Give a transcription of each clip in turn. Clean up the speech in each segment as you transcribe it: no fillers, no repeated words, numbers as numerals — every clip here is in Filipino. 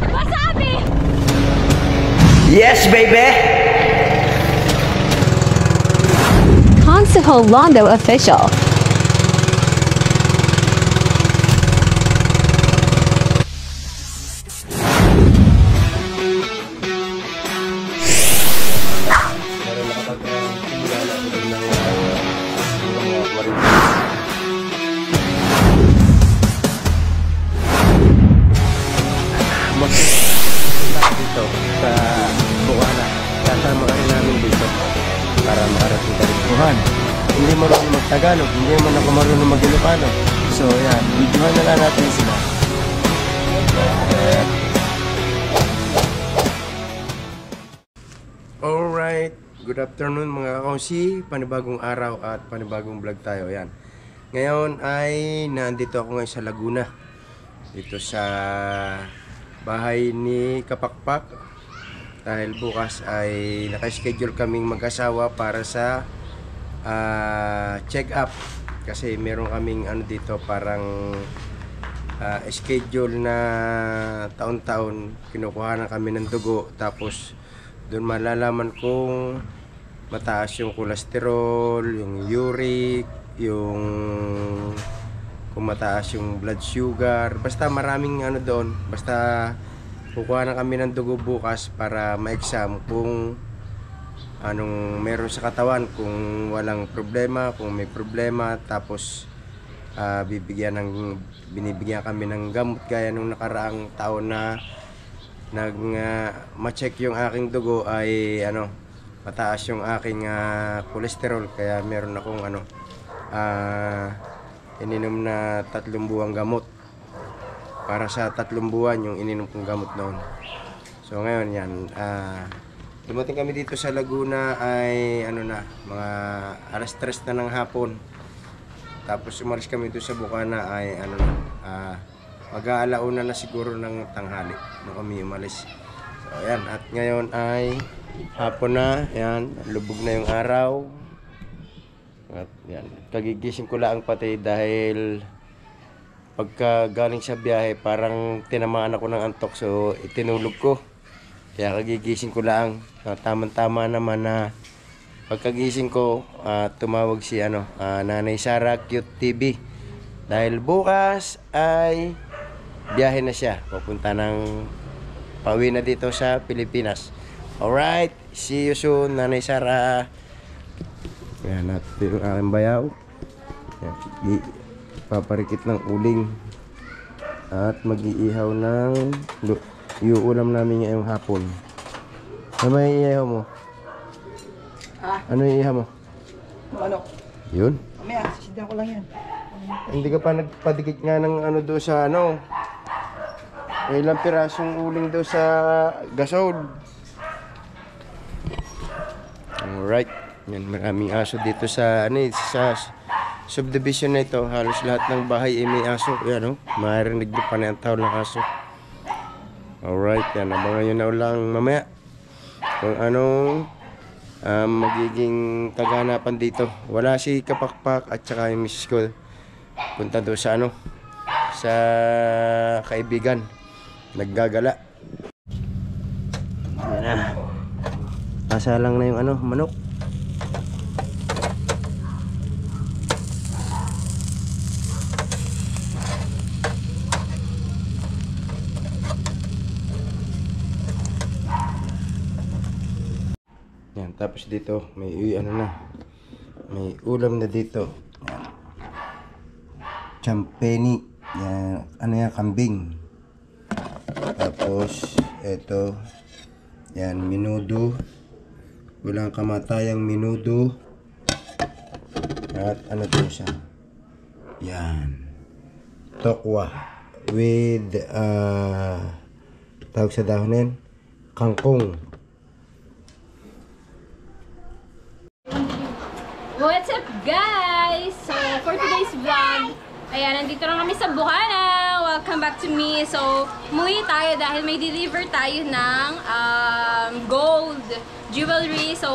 Wasabi! Yes, baby! Consejo Londo Official. Dito sa Bukana, kasama ka rin namin dito para makarating ka rin. Buhan, hindi marunong mag-Tagalog, hindi naman ako marunong mag-Ilocano. So yan, videohan na lang natin sila. Alright, good afternoon mga kakausi, panibagong araw at panibagong vlog tayo. Yan. Ngayon ay nandito ako ngayon sa Laguna, dito sa bahay ni Kapakpak, dahil bukas ay naka-schedule kaming mag-asawa para sa check-up, kasi meron kaming ano dito, parang schedule na taon-taon kinukuha na kami ng dugo, tapos doon malalaman kung mataas yung cholesterol, yung uric, yung kung mataas yung blood sugar, basta maraming ano doon. Basta kukuha na kami ng dugo bukas para ma-exam kung anong meron sa katawan, kung walang problema, kung may problema. Tapos binibigyan kami ng gamot gaya nung nakaraang taon na ma-check yung aking dugo ay mataas yung aking cholesterol, kaya meron akong ininom na 3 buwang gamot. Para sa 3 buwan yung ininom kong gamot noon. So ngayon yan, dumating kami dito sa Laguna ay mga alas 3 na ng hapon. Tapos umalis kami dito sa Bukana ay mag-aalauna na siguro ng tanghali nung kami umalis. So ayan, at ngayon ay hapon na, yan, lubog na yung araw. At yan, kagigising ko lang pati dahil pagka galing sa biyahe parang tinamaan ako ng antok, so itinulog ko. Kaya kagigising ko lang, tamang-tama naman na pagkagising ko, tumawag si Nanay Sara Cute TV, dahil bukas ay biyahe na siya, pauwi na dito sa Pilipinas. Alright, see you soon Nanay Sara. Yan, natin yung aking bayaw. Yan, paparikit ng uling at mag-iihaw ng iuulam namin ngayong hapon. Ano may iihaw mo? Ano yung iihaw mo? Manok. Yun? Mamaya, sisidyan ko lang yan. Hindi ka pa nagpadikit nga ng doon sa may ilang pirasong uling doon sa gasol. Alright. Yan, maraming aso dito sa sa subdivision na ito. Halos lahat ng bahay ay may aso. Yan, marinig nyo pa na ang tao ng aso. Alright, yan, abangan nyo na ulang mamaya kung anong magiging kaganapan dito. Wala si Kapakpak at saka yung misis ko, punta doon sa sa kaibigan, naggagala. Yan na, asa lang na yung manok. Yan, tapos dito may may ulam na dito. Yan. Champeni. Yan, kambing. Tapos ito, yan, minudo. Walang kamatayang minudo. At to siya? Yan. Tokwa with tawag sa dahonin, kangkong. What's up guys? So for today's vlog, ayan, nandito na kami sa Bukana. Welcome back to me. So umuwi tayo dahil may deliver tayo ng gold jewelry. So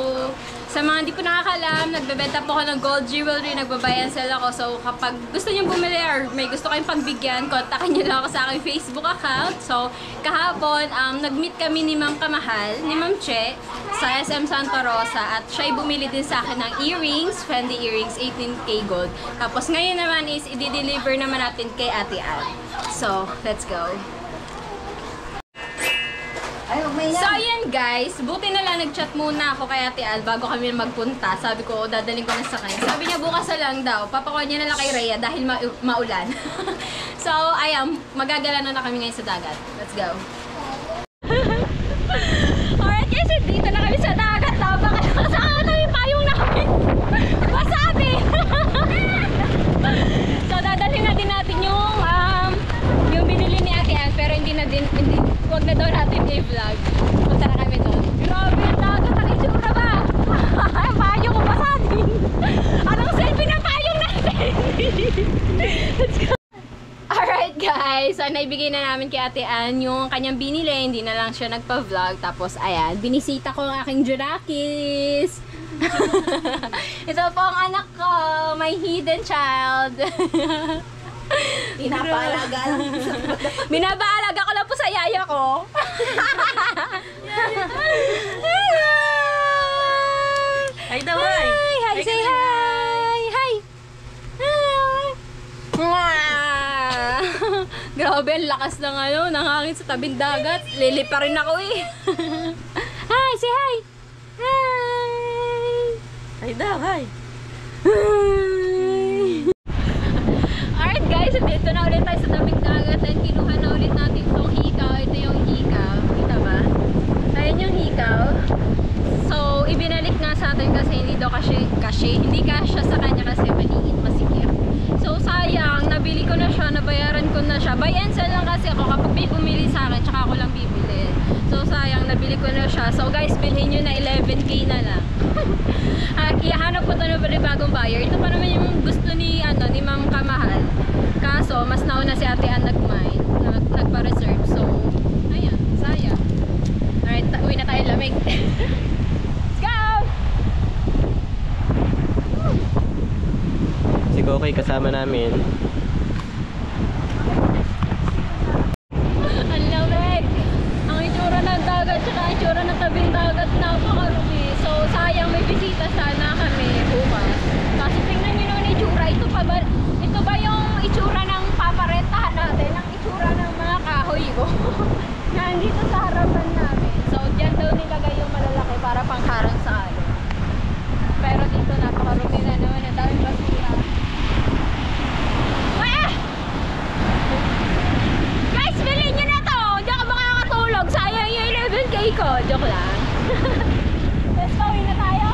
Sa mga hindi po nakakalam, nagbebenta po ako ng gold jewelry, nagbabayan sell ako. So, kapag gusto niyo bumili or may gusto kayong pagbigyan, kontakin niyo lang ako sa aking Facebook account. So, kahapon, nag-meet kami ni Ma'am Kamahal, ni Ma'am Che, sa SM Santa Rosa. At siya'y bumili din sa akin ng earrings, Fendi earrings, 18K gold. Tapos ngayon naman is, i-deliver naman natin kay Ate Ann. So, let's go. So, ayan guys, buti na lang nag-chat muna ako kay Ate Al bago kami magpunta. Sabi ko, dadaling ko na sa kanya. Sabi niya, bukas na lang daw. Papakuha niya na lang kay Rhea dahil maulan. So, ayan, magagala na kami ngayon sa dagat. Let's go. Alright guys, dito na kami sa dagat. Napakalakas na yung payong namin. Masabi! So, dadalhin na din natin yung binili ni Ate Al, pero huwag na daw natin i-vlog. Punta na kami doon. Grabe yung dagat, ang itsura ba? Ang payong ko masabi. Anong selfie na payong natin? Let's go. Alright guys, so naibigay na namin kay Ate Ann yung kanyang binili, hindi na lang siya nagpa-vlog. Tapos ayan, binisita ko ang aking Jurakis. Ito po ang anak ko, my hidden child. Binabaalaga ko lang po sa yaya ko. Hi daw, hi! Hi, say hi! Hi! Grabe, ang lakas ng ng hangin sa tabing dagat. Lili pa rin ako eh. Hi, say hi! Hi! Hi daw, hi! Alright guys, dito na ulit tayo sa tabing dagat. And kinuha na ulit natin itong hikaw. Ito yung hikaw. Kita ba? Ayan yung hikaw. So, ibinalik nga sa atin kasi hindi daw hindi kasya sa kanya kasi maliit, masikip. So, sayang, nabili ko na siya, nabayaran ko na siya. Buy and sell lang kasi ako kapag may bumili sa akin, tsaka ako lang bibili. So, sayang, nabili ko na siya. So, guys, bilhin nyo na 11K na lang. Ihanap ko ito na bagong buyer. Ito pa naman yung gusto ni Ma'am Kamahal. Kaso, mas nauna si Ate Ann nagpa-reserve. So, ayan, sayang. Alright, uwi na tayo lamig. Let's go! Si Kokay kasama namin. Ang lamig! Ang itsura ng dagat tsaka ang itsura ng tabing dagat, napakarumi. So, sayang, may bisita sana kami bukas. Kaso tingnan nyo naman itsura. Ito ba yung itsura ng paparentahan natin? Ang itsura ng mga kahoy ko. Nandito sa harapan namin. So, dyan daw nilagay yung malalaki para pangharang sa alon. Pero dito napakarumi na naman. Ang daming basura. Guys, bilhin nyo na to! Diyan ka makakatulog. Sayang yung 11K ko. Joke lang. Let's go, uwi na tayo.